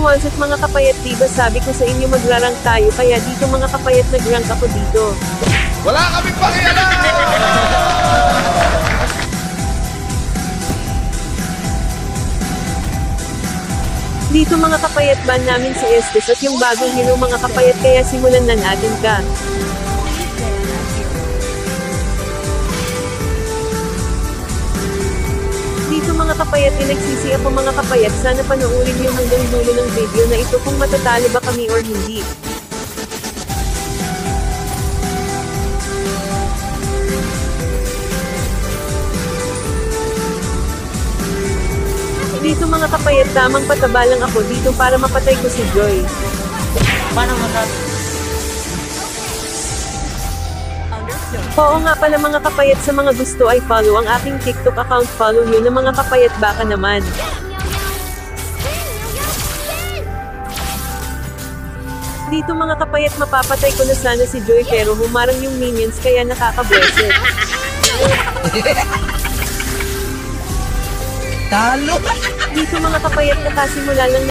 what's up mga kapayat, diba sabi ko sa inyo magrarang tayo, kaya dito mga kapayat nagrank ako dito. Wala kaming pakialam! Dito mga kapayat ban namin si Estes at yung bagong hero mga kapayat, kaya simulan na natin ka. Dito mga kapayat nagsisi ako mga kapayat, sana panoorin niyo hanggang dulo ng video na ito kung matatalo ba kami or hindi. Dito mga kapayat tamang pataba lang ako dito para mapatay ko si Joy. Paano masat? Oo nga pala mga kapayat, sa mga gusto ay follow ang aking TikTok account, follow nyo na mga kapayat, baka naman. Dito mga kapayat mapapatay ko na sana si Joy pero humarang yung minions kaya nakakabweset. Talo! Dito mga kapayat nakasimula lang